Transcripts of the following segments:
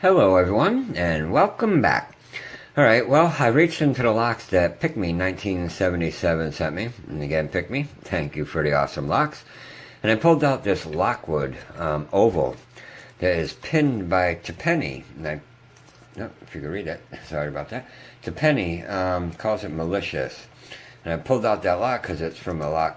Hello everyone, and welcome back. Alright, well, I reached into the locks that PickMe 1977 sent me. And again, PickMe, thank you for the awesome locks. And I pulled out this Lockwood Oval that is pinned by Tipene. And if you can read it, sorry about that. Tipene calls it malicious. And I pulled out that lock because it's from a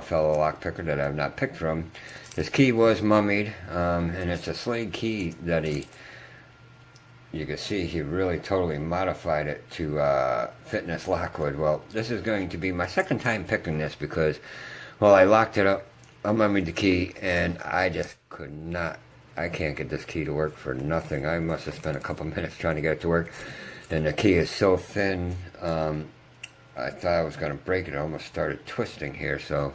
fellow lock picker that I've not picked from. This key was mummied, and it's a Slade key that you can see he really totally modified it to fit in this Lockwood. Well, this is going to be my second time picking this because, well, I locked it up, I mummied the key, and I just could not, I can't get this key to work for nothing. I must have spent a couple minutes trying to get it to work, and the key is so thin, I thought I was going to break it. I almost started twisting here, so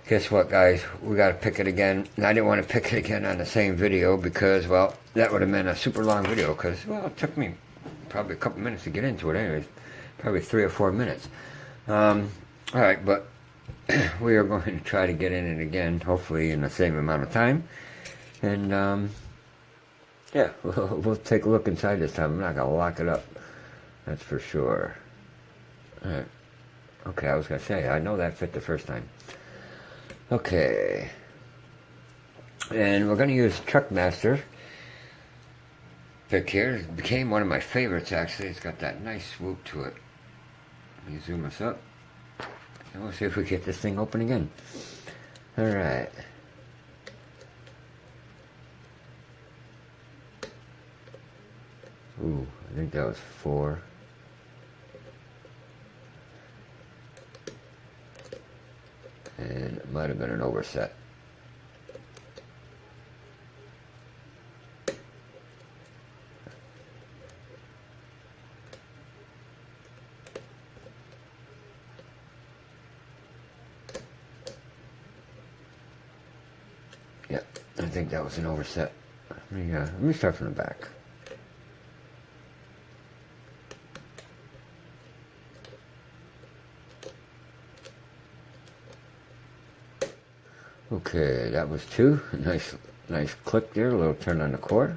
guess what, guys? We got to pick it again. And I didn't want to pick it again on the same video because, well, that would have been a super long video because, well, it took me probably a couple minutes to get into it anyways. Probably 3 or 4 minutes. Alright, but we are going to try to get in it again, hopefully in the same amount of time. And, yeah, we'll take a look inside this time. I'm not going to lock it up. That's for sure. Alright. Okay, I was going to say, I know that fit the first time. Okay, and we're going to use Truckmaster pick here. It became one of my favorites, actually. It's got that nice swoop to it. Let me zoom us up, and we'll see if we get this thing open again. Alright. Ooh, I think that was 4. And it might have been an overset. Yeah, I think that was an overset. Let me start from the back. Okay, that was 2. Nice click there, a little turn on the cord.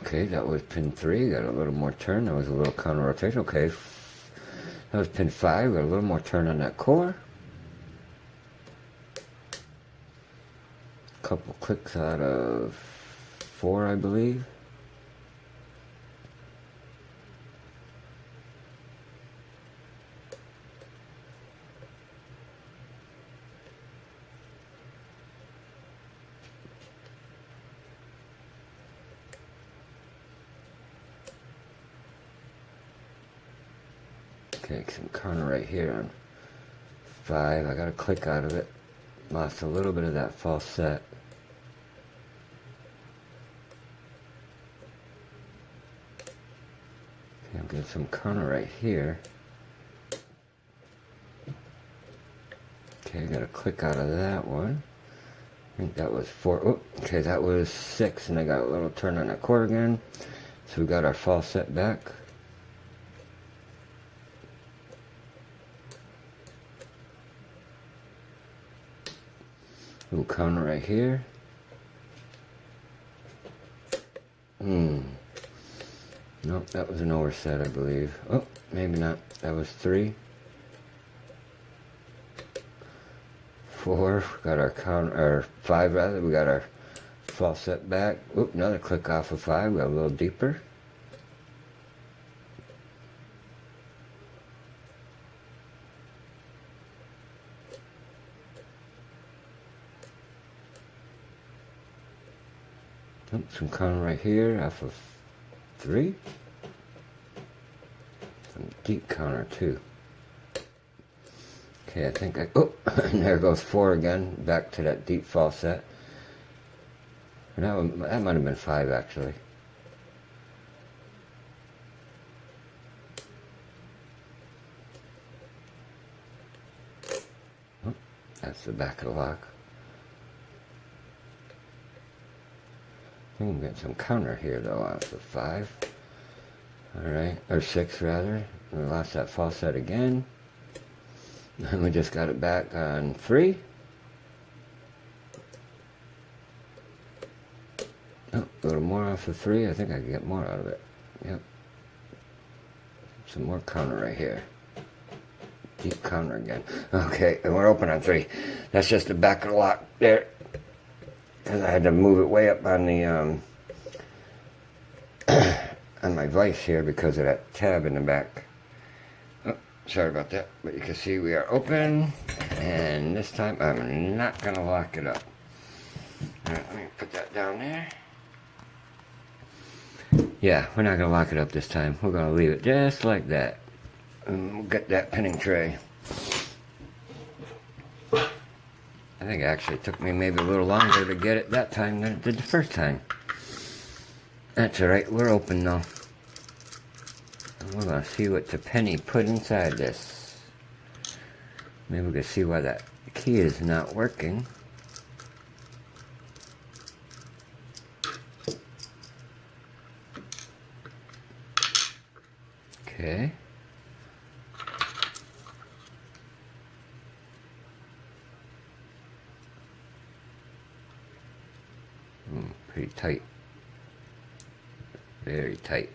Okay, that was pin 3, got a little more turn, that was a little counter rotation. Okay, that was pin 5, got a little more turn on that core. Couple clicks out of 4, I believe. Okay, some corner right here on 5. I got a click out of it. Lost a little bit of that false set. Okay, I'm getting some corner right here. Okay, I got a click out of that one. I think that was 4. Oh, okay, that was 6, and I got a little turn on that cord again. So we got our false set back. Little counter right here. Nope, that was an overset, I believe. Oh, maybe not. That was 3. 4. We got our counter, or 5 rather. We got our false set back. Oop, another click off of 5. We got a little deeper. Some counter right here off of 3. Some deep counter too. Okay, I think oh, and there goes 4 again, back to that deep false set. And that might have been 5 actually. Oh, that's the back of the lock. I think I'm getting some counter here though off the 5. Alright, or 6 rather. We lost that false set again. And we just got it back on 3. Oh, a little more off the 3. I think I can get more out of it. Yep. Some more counter right here. Deep counter again. Okay, and we're open on 3. That's just the back of the lock there. Because I had to move it way up on the on my vise here because of that tab in the back. Oh, sorry about that, but you can see we are open, and this time I'm not going to lock it up. Alright, let me put that down there. Yeah, we're not going to lock it up this time. We're going to leave it just like that. And we'll get that pinning tray. I think it actually took me maybe a little longer to get it that time than it did the first time. That's alright, we're open though. And we're going to see what Tipene put inside this. Maybe we can see why that key is not working. Okay. Pretty tight. Very tight.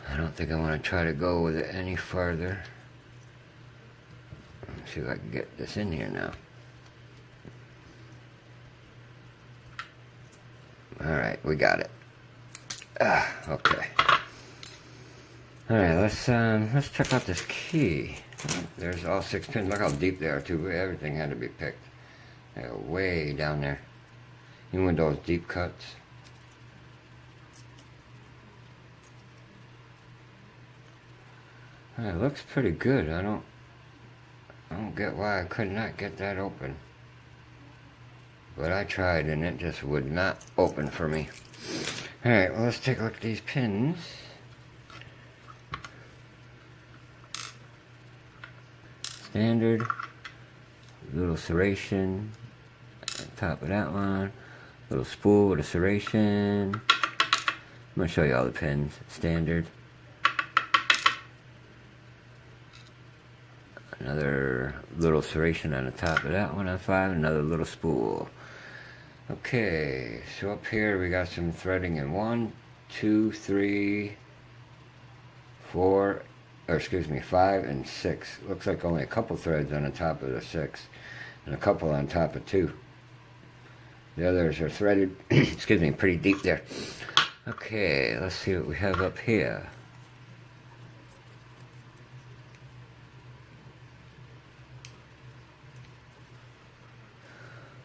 I don't think I want to try to go with it any farther. Let's see if I can get this in here now. Alright, we got it. Okay. Alright, let's check out this key. There's all 6 pins. Look how deep they are too. Everything had to be picked. They go way down there. Even with those deep cuts. It looks pretty good. I don't get why I could not get that open. But I tried and it just would not open for me. Alright, well let's take a look at these pins. Standard. Little serration. On top of that one. Little spool with a serration. I'm going to show you all the pins. Standard. Another little serration on the top of that one on 5. Another little spool. Okay, so up here we got some threading in 1, 2, 3, 4, or excuse me, 5 and 6. Looks like only a couple threads on the top of the 6. And a couple on top of 2. The others are threaded, excuse me, pretty deep there. Okay, let's see what we have up here.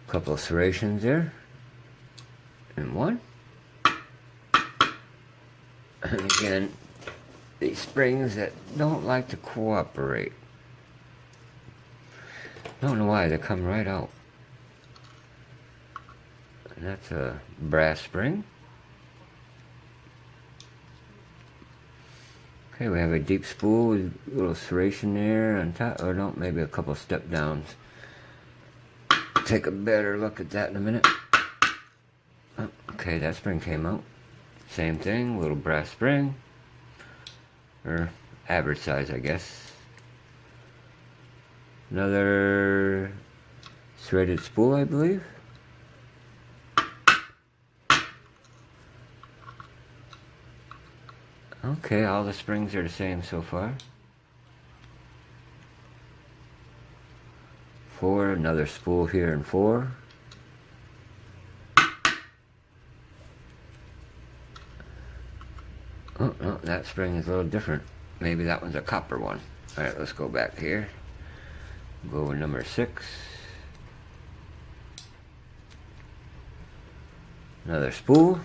Couple of serrations there. And 1. And again, these springs that don't like to cooperate. Don't know why, they come right out. And that's a brass spring. Okay, we have a deep spool with a little serration there on top, or no, maybe a couple step downs. Take a better look at that in a minute. Oh, okay, that spring came out. Same thing, little brass spring. Or average size, I guess. Another threaded spool, I believe. Okay, all the springs are the same so far. 4, another spool here in 4. Oh, no, that spring is a little different. Maybe that one's a copper one. Alright, let's go back here. Go with number 6. Another spool.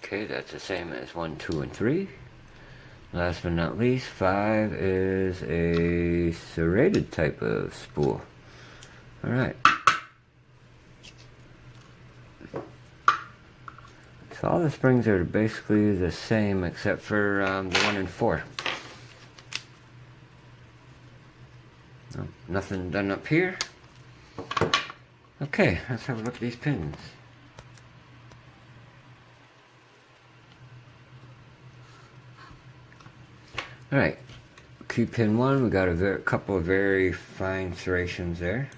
Okay, that's the same as 1, 2, and 3. Last but not least, 5 is a serrated type of spool. Alright. So all the springs are basically the same except for the 1 and 4. Oh. Nothing done up here. Okay, let's have a look at these pins. Alright, key pin 1, we got a couple of very fine serrations there.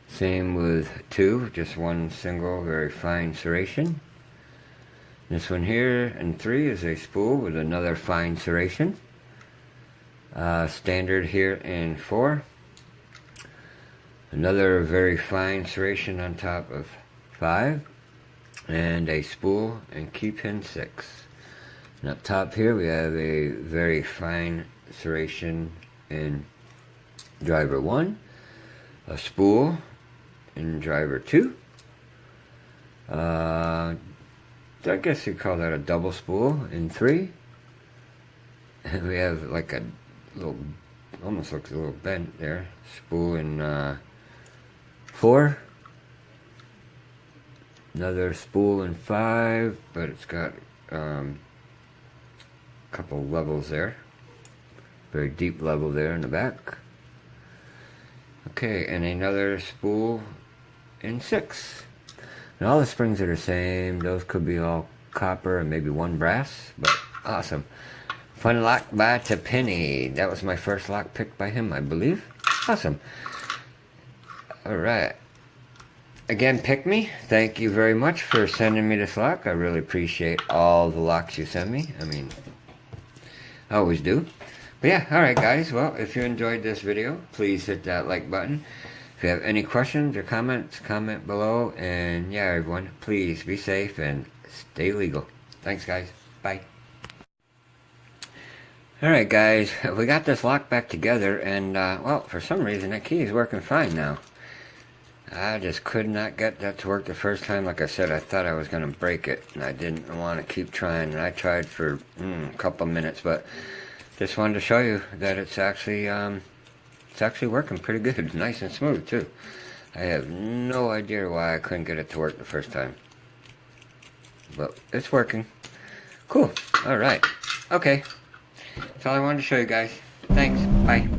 Same with 2, just one single very fine serration. This one here and 3 is a spool with another fine serration. Standard here in 4. Another very fine serration on top of 5. And a spool and key pin 6. And up top here we have a very fine serration in driver 1. A spool in driver 2. I guess you'd call that a double spool in 3. And we have like a little, almost looks a little bent there, spool in 4. Another spool in 5, but it's got a couple levels there. Very deep level there in the back. Okay, and another spool in 6. And all the springs are the same. Those could be all copper and maybe one brass, but awesome. Fun lock by Tipene. That was my first lock picked by him, I believe. Awesome. Alright. Again, PickMe, thank you very much for sending me this lock. I really appreciate all the locks you send me. I mean, I always do. But yeah, alright guys, well, if you enjoyed this video, please hit that like button. If you have any questions or comments, comment below. And yeah, everyone, please be safe and stay legal. Thanks, guys. Bye. Alright, guys, we got this lock back together, and, well, for some reason, that key is working fine now. I just could not get that to work the first time. Like I said, I thought I was going to break it, and I didn't want to keep trying. And I tried for a couple minutes, but just wanted to show you that it's actually working pretty good. Nice and smooth, too. I have no idea why I couldn't get it to work the first time. But it's working. Cool. Alright. Okay. That's all I wanted to show you guys. Thanks. Bye.